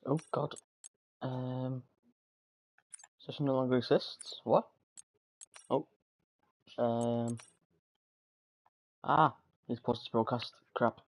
Oh god. Session no longer exists. What? Oh. He's paused his broadcast. Crap.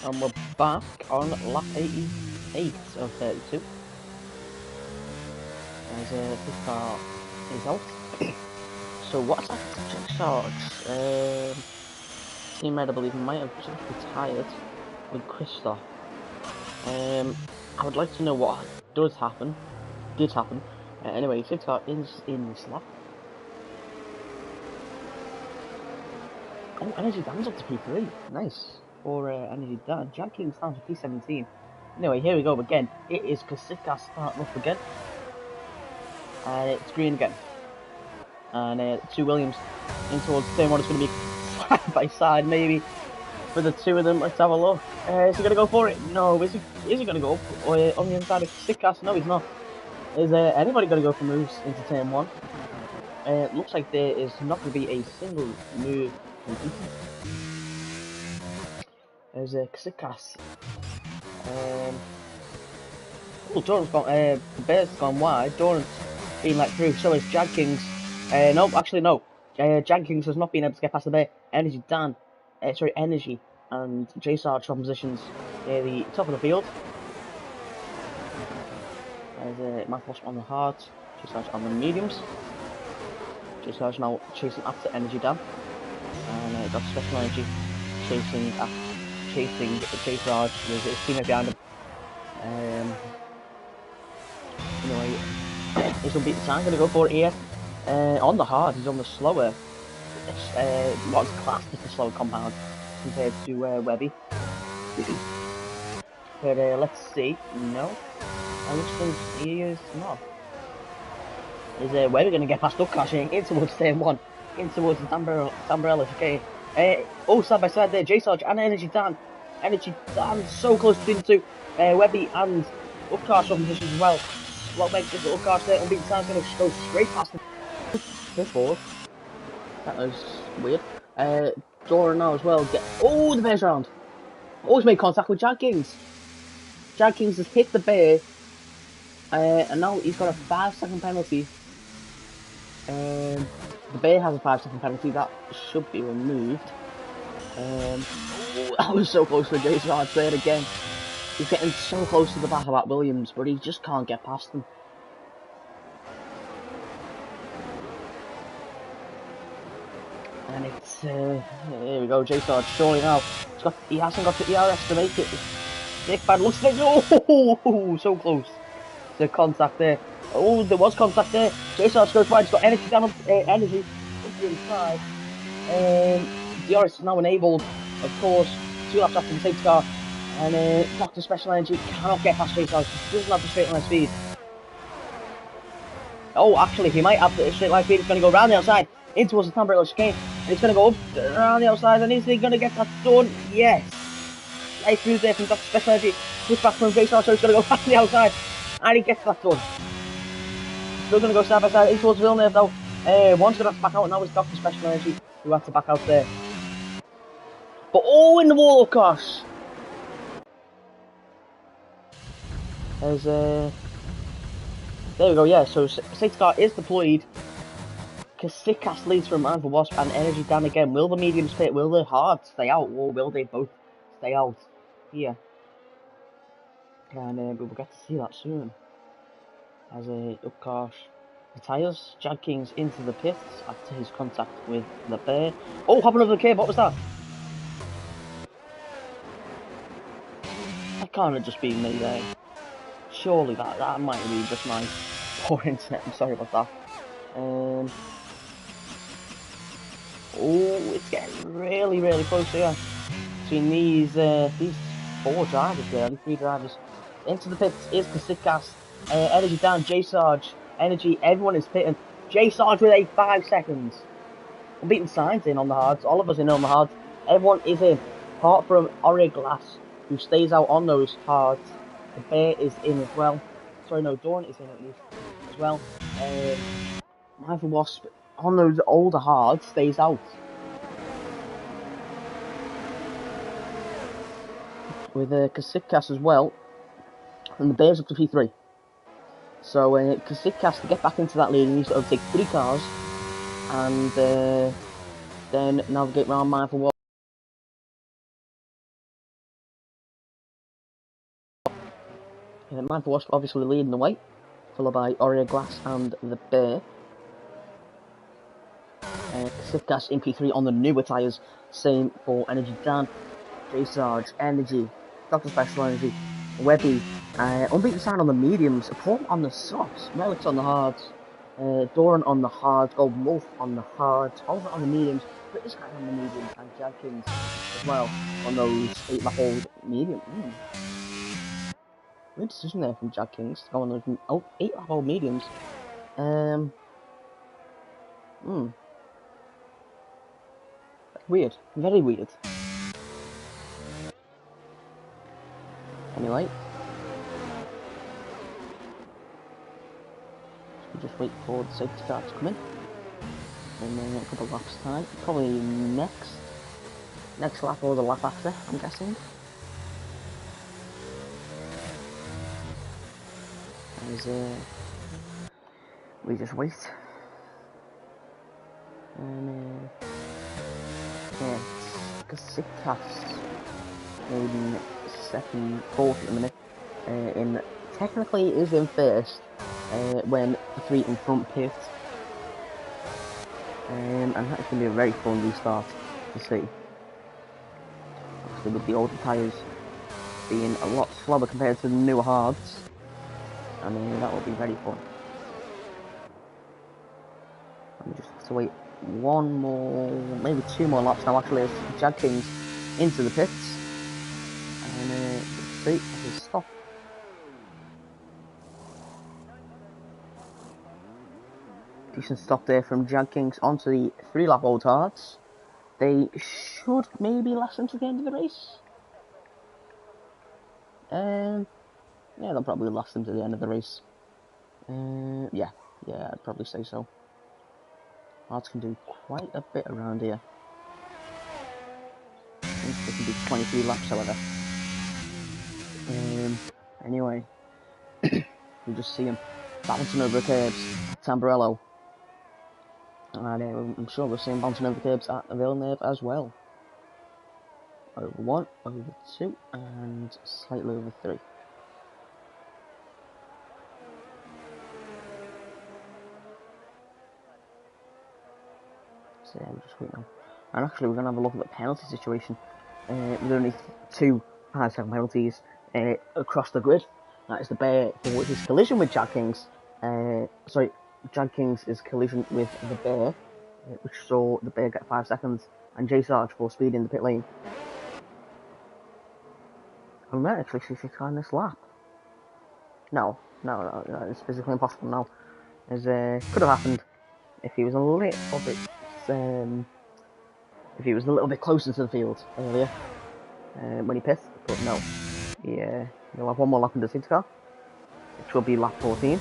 And we're back on lap 88 of 32. As this car is out. So what's that charge? Teammate I believe might have just retired with Christoph. I would like to know what did happen. Anyway, safety car is in this lap. Oh, Energy Dan's up to P3. Nice. For Energy Dan. Jack King's down to P17. Anyway, here we go again. It is Kasika starting up again. And it's green again. And 2 Williams in towards turn 1. It's going to be side by side, maybe, for the 2 of them. Let's have a look. Is he going to go for it? No. Is he going to go on the inside of Kasika? No, he's not. Is anybody going to go for moves into turn 1? It looks like there is not going to be a single move. There's Ksikas. Doran's gone. The Bear's gone wide. Doran's been let through. So is Jankings. No, actually no. Jankings has not been able to get past the Bear. Energy and J-Sarge from positions near the top of the field. There's Matt Boss on the hard. J-Sarge on the mediums. J-Sarge now chasing after Energy Dan. And got Special Energy chasing J-Sarge with his teammate behind him. Anyway, he's going to beat the time, going to go for it here. On the hard, he's on the slower, what's classed as the slower compound compared to Webby. But let's see, no, I looks like he is not. Is Webby going to get past Upcashing in towards turn 1, in towards the Tambrella chicane. Side by side there, J-Sarge and Energy Dan. Energy Dan so close between the 2. Webby and Upcash on positions as well. What makes this Upcash there? Unbeaten Time's going to go straight past him. This forward. That was weird. Dora now as well. The Bear's round. Always made contact with Jankings. Jankings has hit the Bear. And now he's got a 5-second penalty. The Bear has a 5-second penalty. That should be removed. I was so close to Jason Hart there again. He's getting so close to the back of that Williams, but he just can't get past him. And it's here we go, J-Sarge surely now. He hasn't got the ERS to make it. Nick Bad looks like so close to contact there. Oh, there was contact there. J-Sarge goes wide. He's got energy down energy up the inside. DRS is now enabled, of course. 2 laps after the safety car. And Dr. Special Energy cannot get past J-Sarge. He doesn't have the straight line speed. Oh, actually, he might have the straight line speed. It's going to go round the outside, in towards the Tambrella chicane. And it's going to go up around the outside. And is he going to get that done? Yes. Nice move there from Dr. Special Energy. Switch back from J-Sarge, so he's going to go back to the outside. And he gets that done. Still going to go side by side, in towards Villeneuve though. One's going to have to back out, and now it's Dr. Special Energy who has to back out there. But in the wall, of course. There's there we go, yeah, so safety car is deployed. Kasikas leads from Man for Wasp and Energy Dan again. Will the mediums pit, will the hard stay out, or will they both stay out here? And we will get to see that soon. As Upkarsh retires, Jag King's into the pits after his contact with the Bear. Oh, hopping over the curb, what was that? That can't have just been me there. surely that might be just my poor internet. I'm sorry about that. Oh, it's getting really close here between these four drivers, really, three drivers. Into the pits is Kasitkas. Energy down, J Sarge. Energy, everyone is pitting. J Sarge with a 5 seconds. Unbeaten signs in on the hards. Oliver's in on the hards. Everyone is in, apart from Ore Glass, who stays out on those hards. The Bear is in as well. Sorry, no, Dawn is in at least as well. Mindful Wasp on those older hards stays out. With Kasitkas as well. And the Bear's up to P3. So Kasitkas, to get back into that lead, needs to overtake 3 cars. And then navigate around Mindful Wasp. Mindful Wasp obviously leading the way, followed by Oreo Glass and the Bear. Kasitkas in P3 on the newer tyres. Same for Energy Dan, J Sarge, Energy, Dr. Special Energy, Webby. Unbeaten sign on the mediums, Paul on the softs, Relics on the hards, Doran on the hards, Gold Wolf on the hards, Oliver on the mediums, British guy on the mediums, and Jadkins as well on those 8-lap-old mediums. Good decision there from Jadkins to go on those 8-lap-old mediums. Weird, very weird. Anyway, we'll just wait for the safety car to come in, and then a couple of laps time, probably next lap or the lap after, I'm guessing. As we just wait, and yeah, Kasitkas in fourth at the minute, in technically is in first when the 3 in front pit, and that's going to be a very fun restart to see. Obviously with the older tyres being a lot slower compared to the newer hards, I mean that will be very fun. We just have to wait one more, maybe 2 more laps now actually, as Jadkins into the pits. And let's see if we stop. Decent stop there from Jadkins onto the 3-lap-old hards. They should maybe last them to the end of the race. Yeah, they'll probably last them to the end of the race. Yeah, I'd probably say so. Hards can do quite a bit around here. I think they can do 23 laps, however. Anyway, we just see him bouncing over the curbs at Tamburello. And I'm sure we'll see him bouncing over the curbs at Villeneuve as well. Over 1, over 2, and slightly over 3. So yeah, we'll just wait now. And actually, we're going to have a look at the penalty situation. With only 2 5-second penalties across the grid. That is the Bear for his collision with Jadkins. Jadkins' collision with the Bear, which saw the Bear get 5 seconds, and J Sarge for speed in the pit lane. I might actually see 6 on this lap. No, it's physically impossible now. As could have happened if he was a little bit closer to the field earlier when he pissed, but no. Yeah, he'll have 1 more lap in the safety car, which will be lap 14.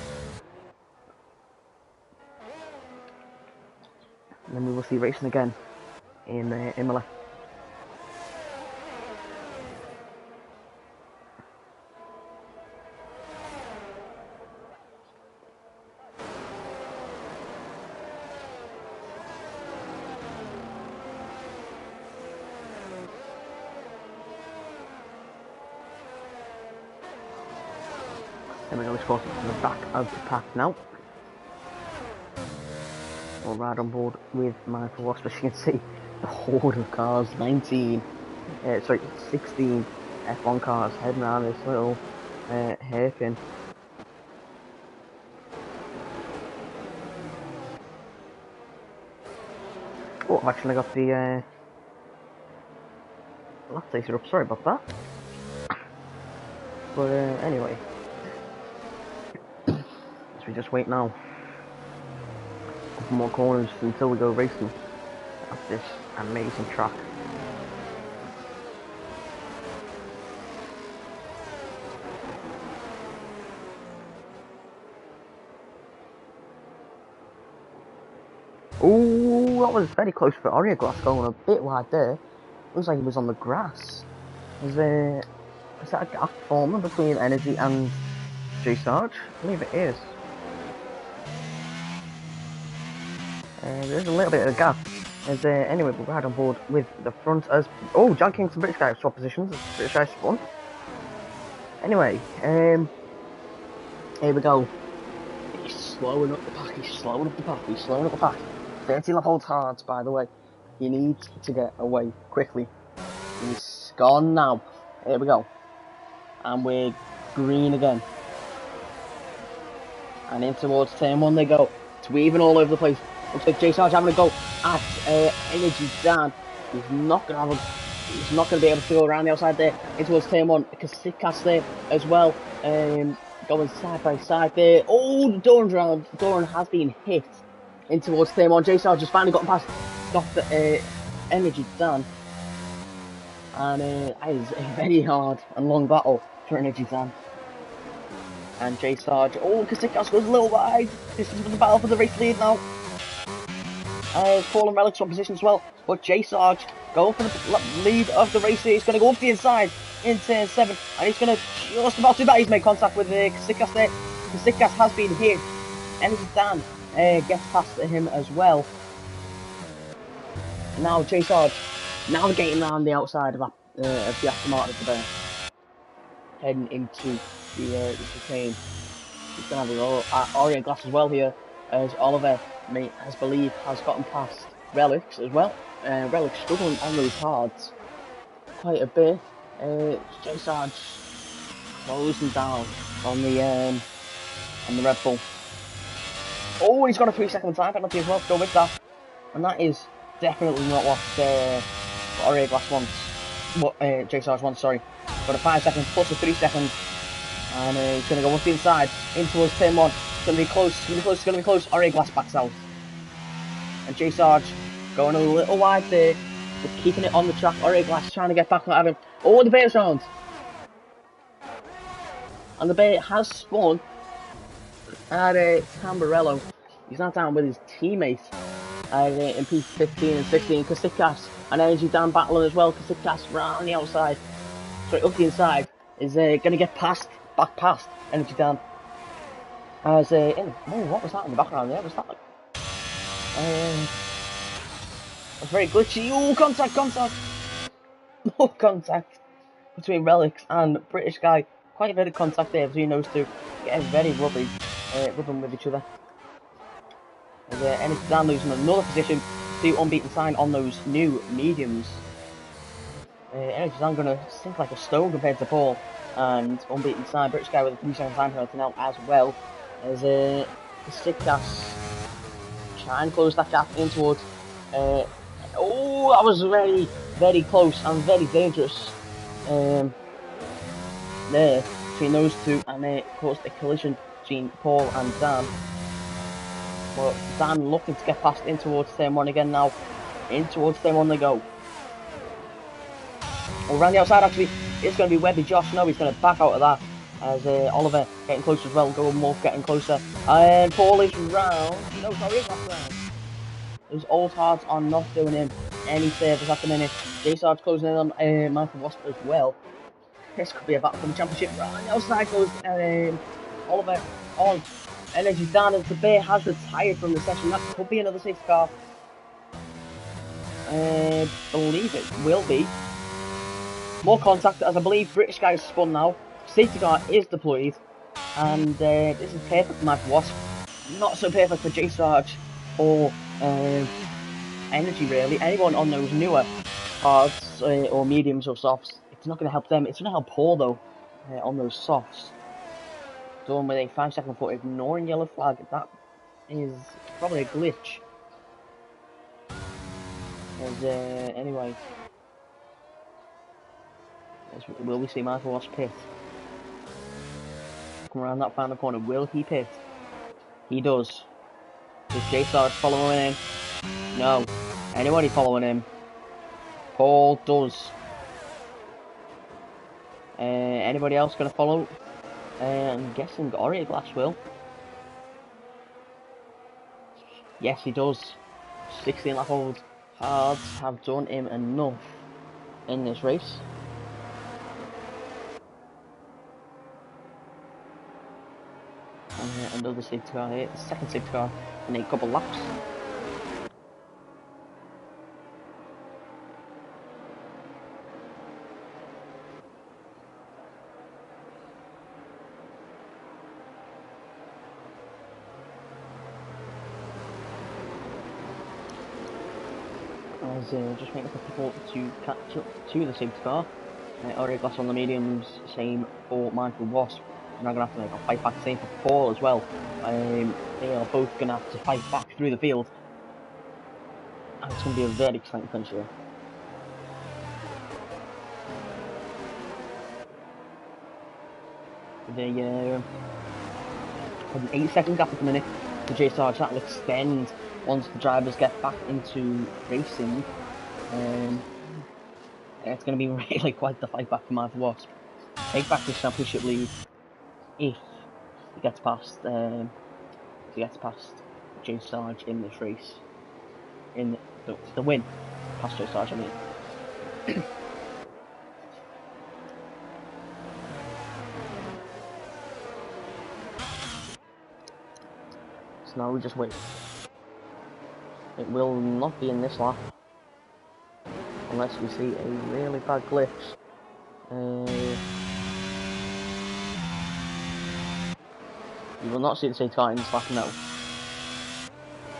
And then we will see racing again in Imola. Then we're going to cross to the back of the pack now. We'll ride on board with Mindful Wasp, as you can see, the horde of cars, 16 F1 cars heading around this little hairpin. Oh, I've actually got the lactator up, sorry about that. But anyway, as we just wait now. A couple more corners until we go racing at this amazing track. Oh, that was very close for Glass going a bit wide there. Looks like he was on the grass. Is that a gap forming between Energy and J Sarge? I believe it is. There's a little bit of a gap. Anyway, we'll go ahead on board with the front as... Oh, John Kingston, British guy, swap positions as British guy spun. Anyway, here we go. He's slowing up the pack, he's slowing up the pack, he's slowing up the pack. 30 lap holds hard, by the way. He needs to get away quickly. He's gone now. Here we go. And we're green again. And in towards turn 1 they go. It's weaving all over the place. Looks like J Sarge having a go at Energy Dan. He's not gonna be able to go around the outside there. In towards turn 1. Kasitkas there as well. Going side by side there. Oh, Doran has been hit. In towards turn 1. J Sarge has finally gotten past. Got the Energy Dan. And that is a very hard and long battle for Energy Dan. And J Sarge. Oh, Kasitkas goes a little wide. This is the battle for the race lead now. Paul and Relic's on position as well. But J Sarge going for the lead of the race. He's going to go up the inside in turn 7. And he's going to just about do that. He's made contact with Kasitkas there. Kasitkas has been hit. Energy Dan gets past him as well. And now J Sarge navigating around the outside of the Aston Martin at the back. Heading into the chicane. He's going to have the Orient Glass as well here, as Oliver, has gotten past Relics as well. Relics struggling on those cards quite a bit. J Sarge closing down on the Red Bull. Oh, he's got a 3-second time penalty as well to go with that, and that is definitely not what Orient Glass wants. What J Sarge wants, sorry. Got a 5 seconds plus a 3 seconds. And he's going to go up the inside, in towards turn 1. It's going to be close, it's going to be close. Orient Glass backs out. And J Sarge going a little wide there, but keeping it on the track. Orient Glass trying to get back at him. Oh, the bait's round. And the bait has spun at Tamburello. He's not down with his teammate in P15 and 16. Kasitkas and Energy Dan battling as well. Kasitkas round the outside. Sorry, up the inside. Is going to get back past Energy Dan. As what was that in the background there? Was that like was very glitchy. Oh, contact! No contact between Relics and British guy. Quite a bit of contact there between those two. Getting very rubbing with each other. As Energy Dan losing another position to unbeaten sign on those new mediums. Energy Dan going to sink like a stone compared to Paul. And unbeaten sign, British guy with a 3-second time penalty now as well. As Kasitkas try and close that gap in towards. Oh, that was very, very close and very dangerous. There between those two, and it caused a collision between Paul and Dan. But Dan looking to get past in towards turn 1 again now. In towards turn 1 they go. Well, around the outside actually, it's going to be Webby Josh. No, he's going to back out of that. As Oliver getting closer as well. Go Morph getting closer. And Paul is round. No, sorry, he's not round. Those old hearts are not doing him any favours at the minute. J Sarge closing in on Michael Wasp as well. This could be a battle for the championship. Around the outside goes Oliver on. Energy Dan as the bear has retired from the session. That could be another safety car. Believe it will be. More contact, as I believe British guy is spun now. Safety car is deployed. And this is perfect for Michael Wasp. Not so perfect for J Sarge or Energy really. Anyone on those newer cards or mediums or softs, it's not going to help them. It's going to help Paul though on those softs. Done with a 5-second for ignoring yellow flag. That is probably a glitch. Anyway, will we see Michael Ross pit? Come around that final corner, will he pit? He does. Is J-Sarge following him? No. Anybody following him? Paul does. Anybody else gonna follow? I'm guessing Ori Glass will. Yes, he does. 16-lap-old hards have done him enough in this race. And another safety car here, the second safety car in a couple laps. Just waiting for people to catch up to the safety car. Already got on the mediums, same for Michael Wasp. And I'm going to have to make a fight back, same for Paul as well. They are both going to have to fight back through the field. And it's going to be a very exciting finish here. They have an 8-second gap at the minute. The J-Sarge that will extend once the drivers get back into racing. It's going to be really quite the fight back for Michael Wasp. Take back this championship lead if he gets past J-Sarge in this race. In the win past J-Sarge, I mean. So now we just wait. It will not be in this lap unless we see a really bad glitch. We will not see the safety car in this lap, no.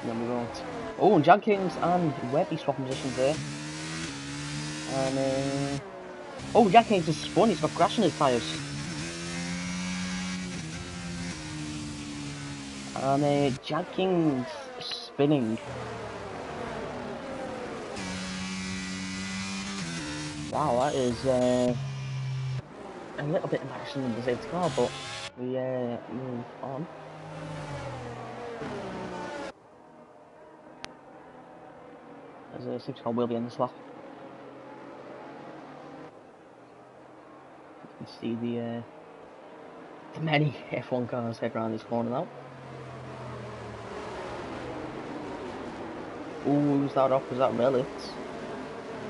No, we won't. Oh, and Jag Kings and Webby swapping positions there. And oh, Jag Kings has spun. He's got grass in his tyres. And Jag Kings spinning. Wow, that is a little bit embarrassing in the safety car, but we move on. As a safety car will be in this lap. You can see the many F1 cars head around this corner now. Ooh, who's that off? Was that Relic?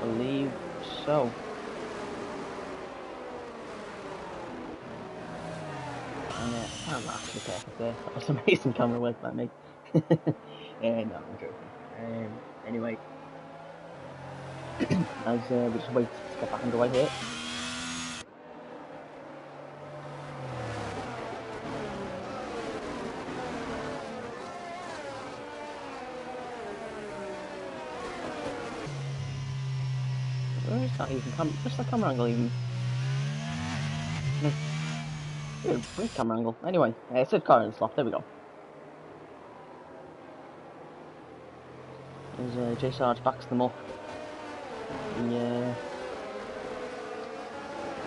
I believe so. And I'm actually perfect there. That was amazing camera work by me. No, I'm joking. Anyway, as we just wait to get back underway here. Where is that even? What's the camera angle even? Great camera angle. Anyway, it's a car in the slot. There we go. As J-Sarge backs them up.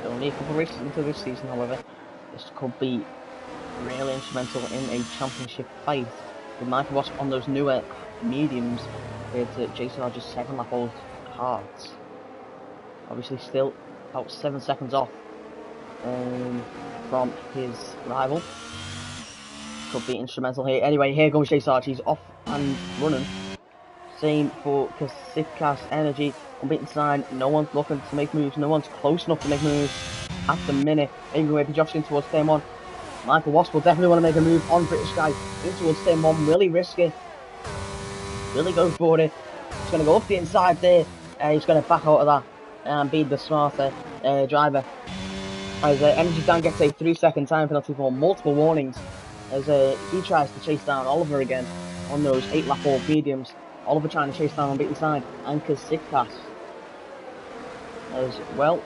Only a couple of races into this season, however, this could be really instrumental in a championship fight. With Michael Wasp on those newer mediums, with J-Sarge's 7-lap-old hards. Obviously, still about 7 seconds off from his rival. Could be instrumental here. Anyway, here goes J-Sarge. He's off and running. Same for Kasitkas Energy. Unbeaten sign. No one's looking to make moves. No one's close enough to make moves at the minute. Making way for Joshing towards turn 1. Michael Wasp will definitely want to make a move on British Guy. In towards turn 1. Really risky. Really go for it. He's going to go up the inside there. He's going to back out of that and be the smarter driver. As Energy Dan gets a 3-second time penalty for multiple warnings. As he tries to chase down Oliver again on those 8-lap-old mediums. Oliver trying to chase down Unbeaten Sign and Kasitkas as well.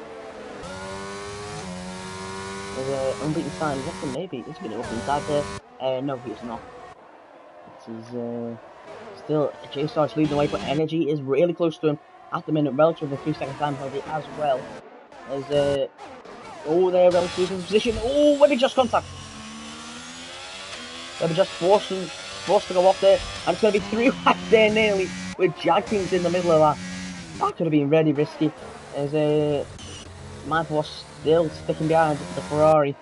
There's Unbeaten Sign looking, maybe he's been up inside there. No, he's not. It's Still, J-Star's leading the way, but Energy is really close to him at the minute. Relic with a 3-second time penalty as well. As oh, there, Relic losing position. Oh, Webby just contact. Webby just forced to go off there, and it's going to be 3 wide there nearly with Jag Kings in the middle of that. That could have been really risky. As Michael was still sticking behind the Ferrari.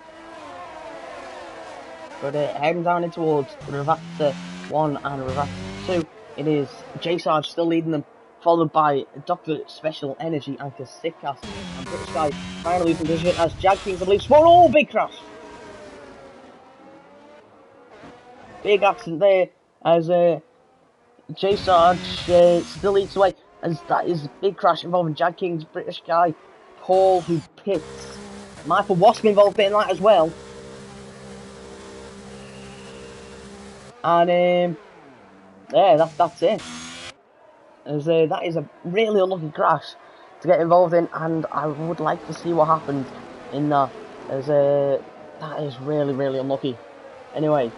But heading down in towards Ravazza 1 and Ravazza 2, it is J-Sarge still leading them, followed by Dr. Special Energy and Kasikas. And British Guy finally losing position as Jag Kings, I believe, spawn. Oh, big crash! Big accident there as J-Sarge still leads away, as that is a big crash involving Jag Kings, British Guy, Paul, who pits. Michael Wasp involved in that as well. And yeah, that's it. As that is a really unlucky crash to get involved in, and I would like to see what happens in that. As that is really unlucky. Anyway,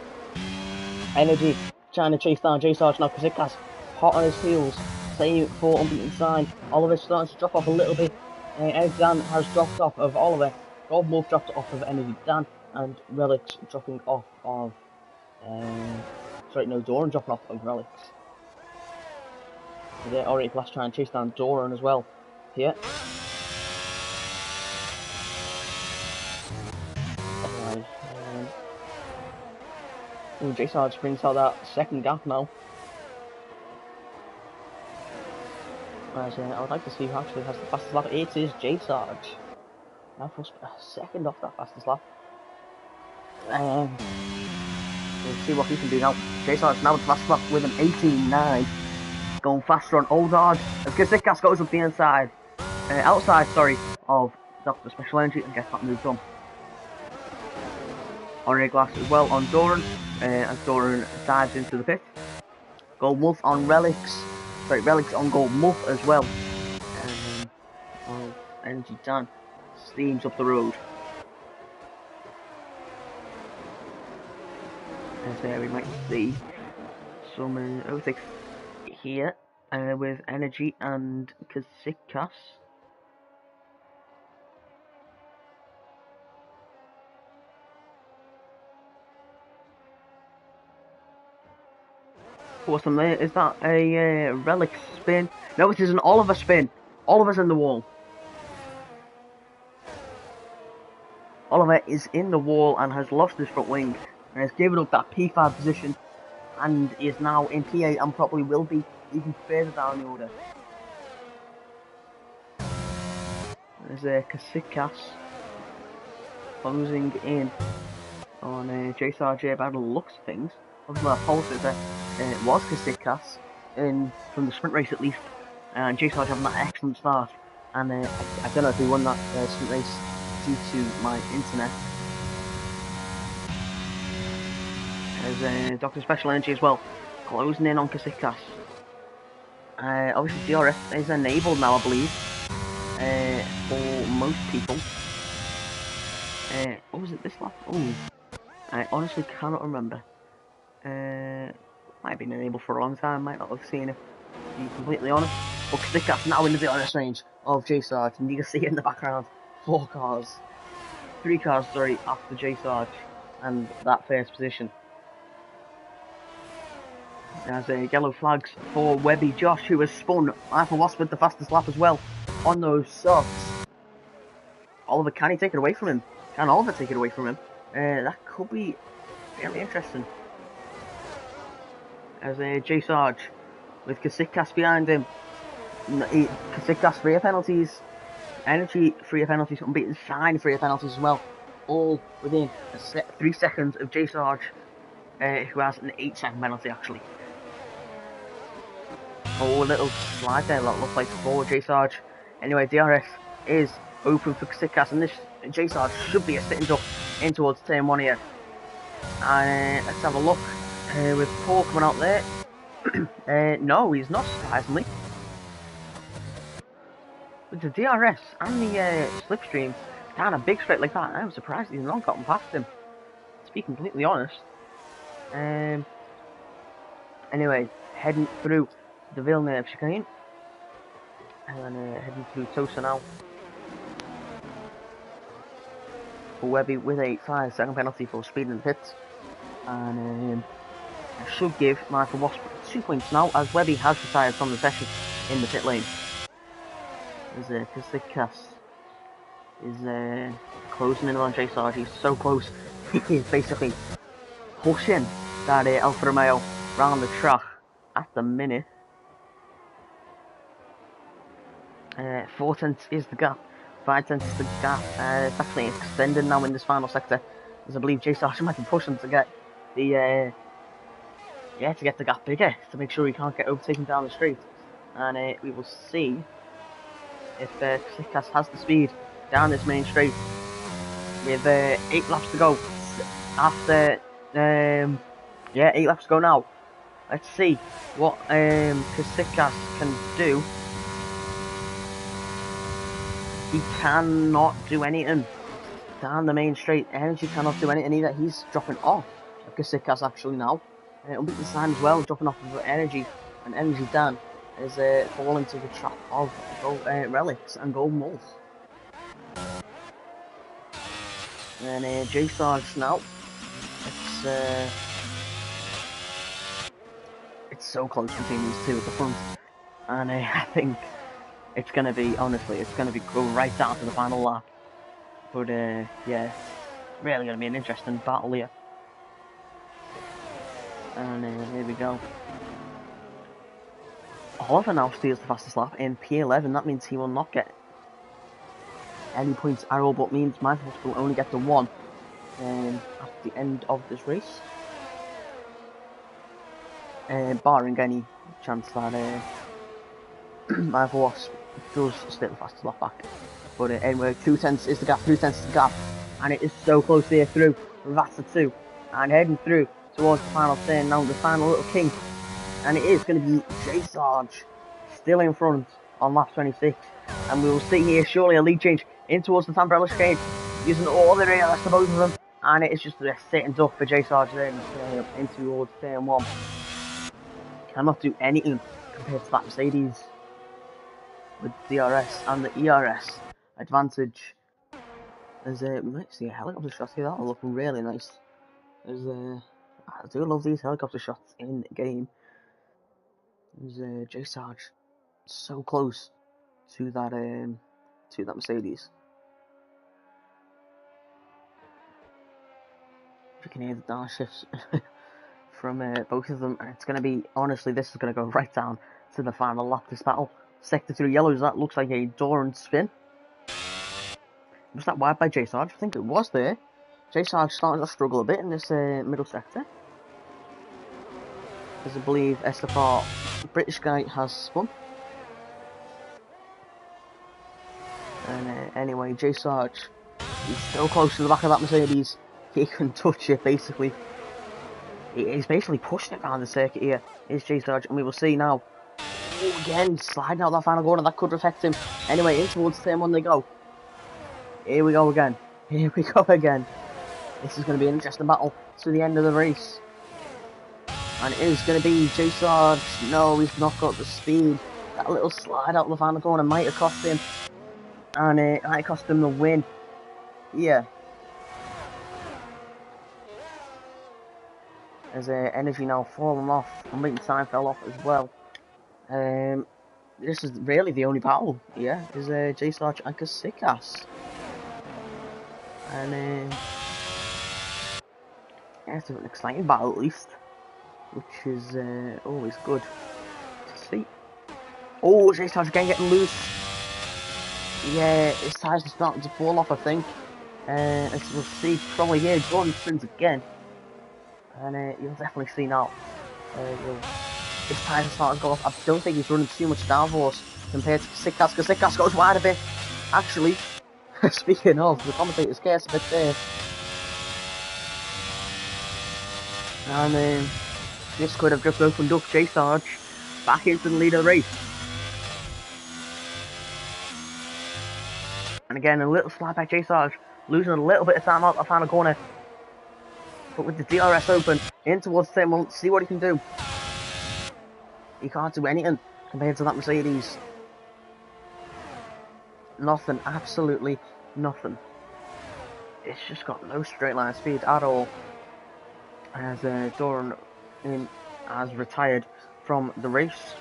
Energy trying to chase down J-Sarge now. Kasikas hot on his heels, same for unbeaten sign. Oliver's starting to drop off a little bit. Energy Dan has dropped off of Oliver. Gold Wolf dropped off of Energy Dan, and Relics dropping off of. Sorry, no, Doran dropping off of Relics. There, already Glass trying to chase down Doran as well. Here. Anyway, J-Sarge brings out that second gap now. As, I would like to see who actually has the fastest lap. It is J-Sarge. Now for a second off that fastest lap. We'll see what he can do now. J-Sarge now with the fastest lap with an 18.9. Going faster on Old Hard as Kasikas goes up the inside. Outside, sorry, of Dr. Special Energy and gets that moved on. Orange Glass as well on Doran, as Doran dives into the pit. Gold Wolf on Relics. Sorry, Relics on Gold Wolf as well. Energy Dan steams up the road. As there we might see some overtakes here with Energy and Kasikas. What's on there? Is that a Relic spin? No, it is an Oliver spin. Oliver's in the wall. Oliver is in the wall and has lost his front wing and has given up that P5 position and is now in P8 and probably will be even further down the order. There's Kasikas closing in on J-Sarge here by the looks of things. Obviously, our pole says that it was Kasikas from the sprint race at least, and J-Sarge having that excellent start. And I don't know if he won that sprint race due to my internet. There's Dr. Special Energy as well, closing in on Kasikas. Obviously, DRS is enabled now, I believe, for most people. What was it this lap? Oh, I honestly cannot remember. Might have been enabled for a long time, might not have seen it, to be completely honest. But Kasikas now in the DRS range of J-Sarge, and you can see it in the background. 3 cars, sorry, after J-Sarge and that first position. There's yellow flags for Webby Josh, who has spun Michael Wasp with the fastest lap as well on those softs. Oliver, can he take it away from him? Can Oliver take it away from him? That could be very interesting. As J-Sarge with Kasikas behind him. Kasikas free of penalties. Energy free of penalties. Unbeaten sign free of penalties as well. All within 3 seconds of J-Sarge, who has an 8-second penalty actually. Oh, a little slide there that looks like for J-Sarge. Anyway, DRS is open for Kasikas, and this J-Sarge should be a sitting duck in towards turn 1 here. And let's have a look with Paul coming out there. No, he's not, surprisingly. With the DRS and the slipstream down a big straight like that, I'm surprised he's not gotten past him, to be completely honest. Anyway, heading through the Villeneuve chicane. And heading through Tosa now. For Webby with a 5-second penalty for speed in the pits. And I should give Michael Wasp 2 points now, as Webby has retired from the session in the pit lane. As Kasikas is closing in on J Sarge. He's so close. He's basically pushing that Alfa Romeo round the track at the minute. 4 tenths is the gap. 5 tenths is the gap. It's actually extended now in this final sector, as I believe J Sarge might be pushing to get the to get the gap bigger, to make sure he can't get overtaken down the straight. And we will see if Kasikas has the speed down this main straight with 8 laps to go. After 8 laps to go now. Let's see what Kasikas can do. He cannot do anything down the main straight. Energy cannot do anything either. He's dropping off of Kasikas actually now. Unbeaten Sign as well, dropping off of Energy, and Energy Dan is falling to the trap of Relics and Golden Moles. And J Sarge now. It's so close between these two at the front, and I think it's gonna be, honestly, it's gonna be go right down to the final lap. But yeah, really gonna be an interesting battle here. And here we go. Oliver now steals the fastest lap in P11. That means he will not get any points at all, but means Michael will only get the 1 at the end of this race. Barring any chance that Michael Wasp does steal the fastest lap back. But anyway, 2 tenths is the gap, 3 tenths is the gap. And it is so close here through Ravassa 2. And heading through towards the final turn now, the final little kink. And it is going to be J Sarge still in front on lap 26. And we will see here surely a lead change in towards the Tamburello chicane, using all the rear to both of them. And it is just a sitting duck for J Sarge then in towards turn 1. Cannot do anything compared to that Mercedes with DRS and the ERS advantage. As we might see a helicopter shot here, that'll look really nice. As I do love these helicopter shots in the game. As J Sarge so close to that Mercedes. You can hear the downshifts from both of them, and it's going to be, honestly, this is going to go right down to the final lap. This battle, sector 3 yellows, that looks like a door and spin. Was that wide by J Sarge? I think it was there. J Sarge starting to struggle a bit in this middle sector, as I believe Estefar, British guy, has spun. And anyway, J Sarge, he's so close to the back of that Mercedes, he can touch it basically. He's basically pushing it around the circuit here. Is J Sarge, and we will see now. Oh, again, sliding out that final corner, that could affect him. Anyway, in towards turn 1 they go. Here we go again. Here we go again. This is going to be an interesting battle to the end of the race. And it is going to be J Sarge. No, he's not got the speed. That little slide out the final corner might have cost him. And it might cost him the win. Yeah. As Energy now fallen off. Unbeaten Time fell off as well. This is really the only battle. Yeah, is J Sarge and Kasikas. And yeah, it's an exciting battle at least, which is always good to see. Oh, J Sarge again getting loose. Yeah, his tires are starting to fall off, I think. As we'll see probably here, Jordan spins again. And you'll definitely see now. His tires are starting to go off. I don't think he's running too much downforce compared to Kasikas. Kasikas goes wide a bit. Actually, speaking of, the commentator's case a bit there. And this could have just opened up J Sarge back into the lead of the race. And again, a little slide by J Sarge, losing a little bit of time out the final corner. But with the DRS open, in towards turn 1, see what he can do. He can't do anything compared to that Mercedes. Nothing, absolutely nothing. It's just got no straight line speed at all. As Doran has retired from the race.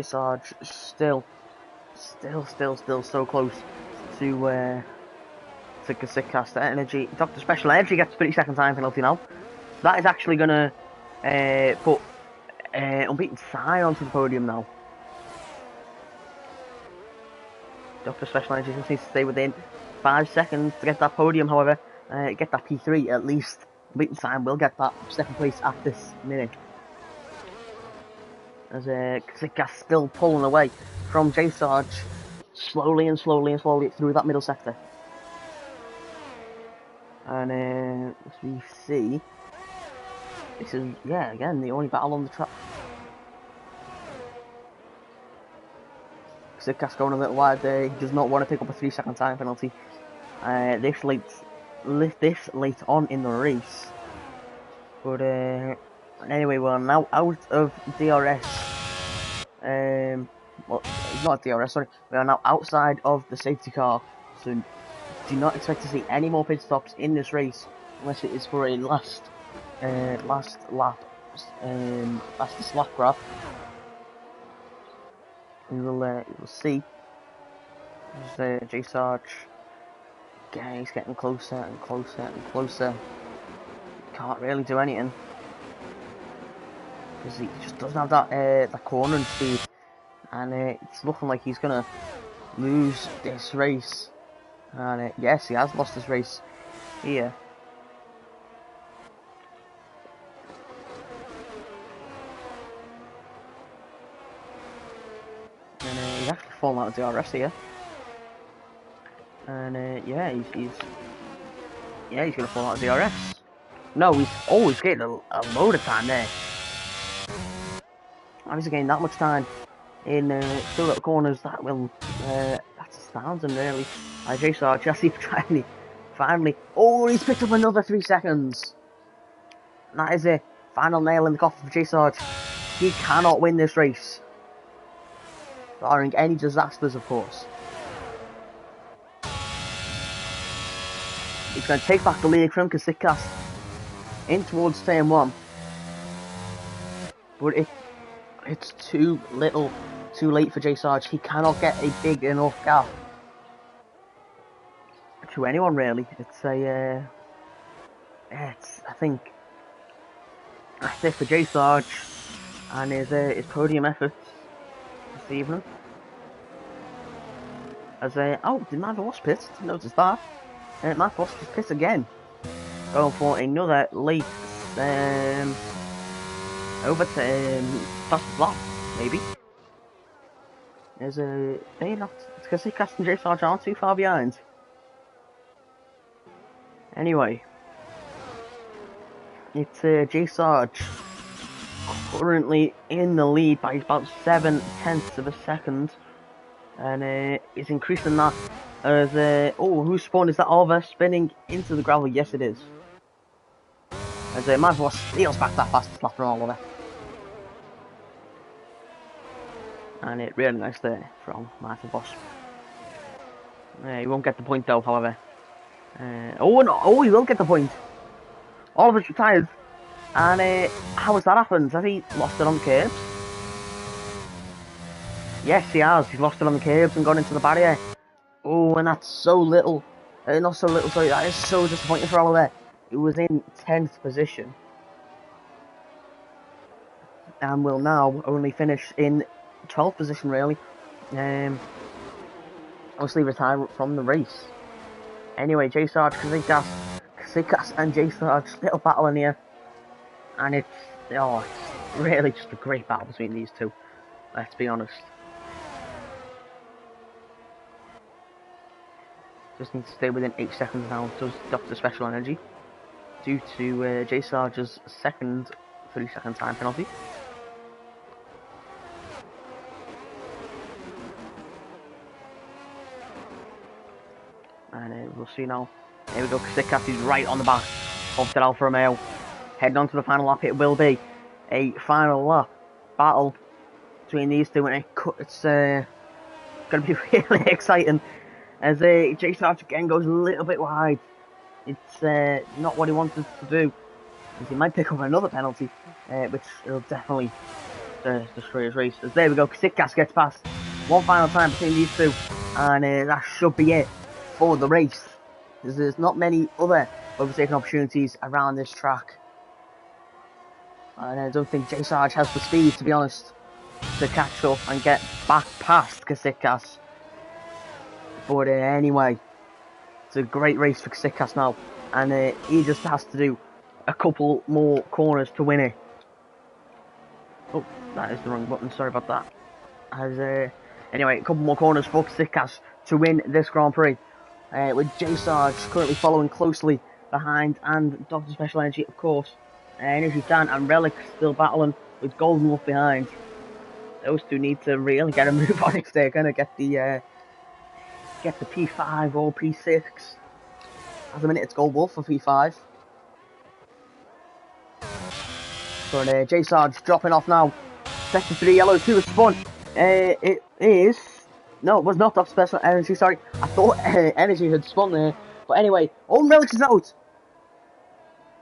Sarge still so close to Kasika Energy. Dr. Special Energy gets 30-second time penalty now. That is actually gonna put Unbeaten Sai onto the podium now. Dr. Special Energy just needs to stay within 5 seconds to get that podium, however, get that P3 at least. Unbeaten Sai will get that second place at this minute. As Kasika still pulling away from J Sarge, slowly through that middle sector. And as we see, this is, yeah, again, the only battle on the track. Kasika's going a little wide there. He does not want to pick up a 3-second time penalty. This late on in the race. But anyway, we're now out of DRS. Well, not DRS, sorry. We are now outside of the safety car. So do not expect to see any more pit stops in this race unless it is for a last lap, fastest lap grab. We'll see. J Sarge. Yeah, he's getting closer and closer. Can't really do anything because he just doesn't have that cornering speed, and it's looking like he's gonna lose this race. And yes, he has lost this race here. And he's actually fallen out of DRS here. And yeah, he's gonna fall out of DRS. No, he's always getting a load of time there. How is he getting that much time in two little corners? That will that's astounding, really. J Sarge, yes, he's finally. Oh, he's picked up another 3 seconds. And that is it. Final nail in the coffin for J Sarge. He cannot win this race, barring any disasters, of course. He's going to take back the lead from Kasika in towards turn 1. But it's too late for J Sarge. He cannot get a big enough gap to anyone, really. It's a I think that's it for J Sarge and his podium efforts this evening. As oh, did Matt Voss pit? Didn't notice that. Matt Voss just pit again, going for another late over to fast lap, maybe. There's they're not, because Kasika and J Sarge aren't too far behind. Anyway, it's J Sarge currently in the lead by about 7/10 of a second, and is increasing that as oh, whose spawn is that over spinning into the gravel? Yes, it is. As Matt Voss steals back that fastest lap from all of it. And it really nice there from Martin Voss. He won't get the point though, however. Oh no! Oh, he will get the point. All of us retired. And how has that happened? Has he lost it on the curbs? Yes, he has. He's lost it on the curbs and gone into the barrier. Oh, and that's so little. Not so little, sorry. That is so disappointing for Oliver. He was in 10th position. And will now only finish in 12th position, really. Obviously retire from the race. Anyway, J Sarge, Kasika and J Sarge, little battle in here. And it's really just a great battle between these two. Let's be honest. Just need to stay within 8 seconds now. Does Dr. Special Energy, due to J Sarge's second 3-second time penalty. And we'll see now. Here we go, Kasika is right on the back of the Alfa Romeo. heading on to the final lap. It will be a final lap battle between these two, and it's going to be really exciting as J Sarge again goes a little bit wide. It's not what he wanted to do, as he might pick up another penalty, which will definitely destroy his race. As there we go, Sitkas gets past one final time between these two, and that should be it for the race. There's not many other overtaking opportunities around this track, and I don't think J Sarge has the speed, to be honest, to catch up and get back past Kasikas. But anyway, it's a great race for Kasikas now, and he just has to do a couple more corners to win it. Oh, that is the wrong button, sorry about that. Anyway, a couple more corners for Kasikas to win this Grand Prix, with J Sarge currently following closely behind, and Dr. Special Energy, of course. Energy Dan and Relic still battling with Golden Wolf behind. Those two need to really get a move on if they're going to get the P5 or P6. At the minute it's Gold Wolf for P5. But J Sarge dropping off now. Sector 3 yellow 2 is spun. It is... No, it was not Dr. Special Energy, sorry. I thought Energy had spun there. But anyway, Relics is out.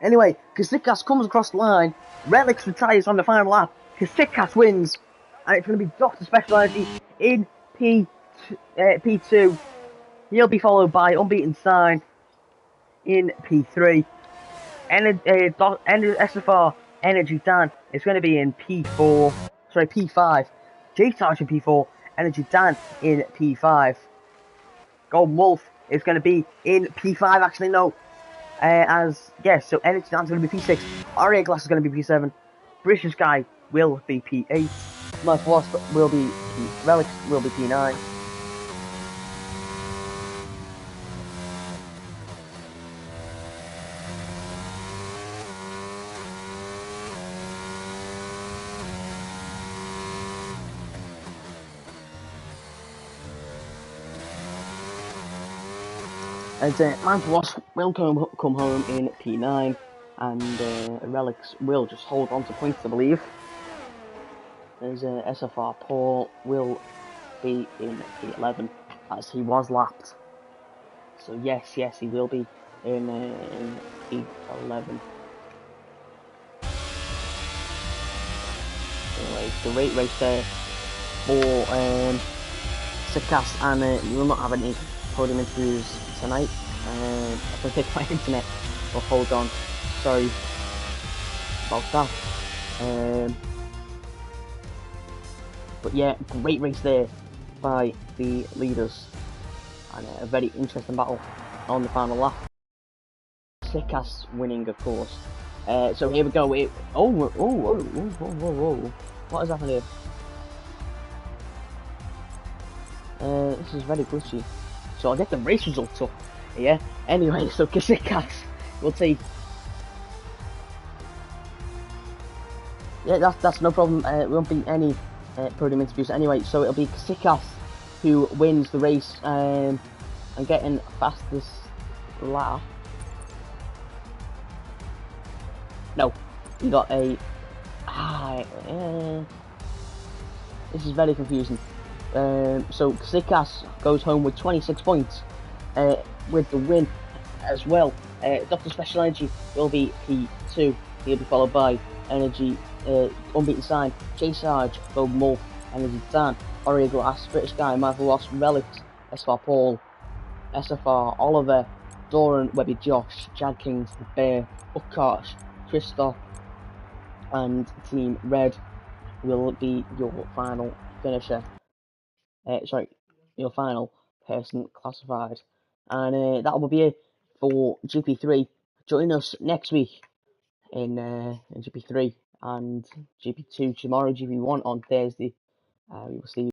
Anyway, Kasikas comes across the line. Relics retires on the final lap. Kasikas wins. And it's going to be Dr. Special Energy in P2. He'll be followed by Unbeaten Sign in P3. SFR Energy Dan is going to be in P4. Sorry, P5. J Sarge in P4. Energy Dan in P5. Golden Wolf is going to be in P5. Actually, no. So Energy Dan's going to be P6. Aria Glass is going to be P7. British Guy will be P8. My Wasp will be Relics will be P9. And Mantle Wasp will come home in P9, and Relics will just hold on to points, I believe. As SFR Paul will be in P11, as he was lapped. So yes, he will be in P11. Anyway, it's a great race there for Sitkas, and you will not have any podium interviews tonight. I'm going to take my internet, but hold on, sorry about that. But yeah, great race there by the leaders, and a very interesting battle on the final lap. Sitkas winning, of course. So here we go. Whoa. What has happened here? This is very glitchy. So I'll get the race results up. Yeah. Anyway, so Sitkas will take. Yeah, that's no problem. It won't be any podium interviews anyway. So it'll be Sitkas who wins the race and getting fastest lap. No, he got a. This is very confusing. So Sitkas goes home with 26 points, with the win as well. Dr. Special Energy will be P2. He'll be followed by Energy, Unbeaten Sign, J Sarge, Golden Wolf, Energy Dan, Aria Glass, British Guy, Marvel Wasp, Relics, SFR Paul, SFR Oliver, Doran, Webby Josh, Jag Kings, Bear, Utkarsh, Christoph, and Team Red will be your final finisher. Your final person classified. And that will be it for GP3. Join us next week in GP3 and GP2 tomorrow, GP1 on Thursday. We will see you.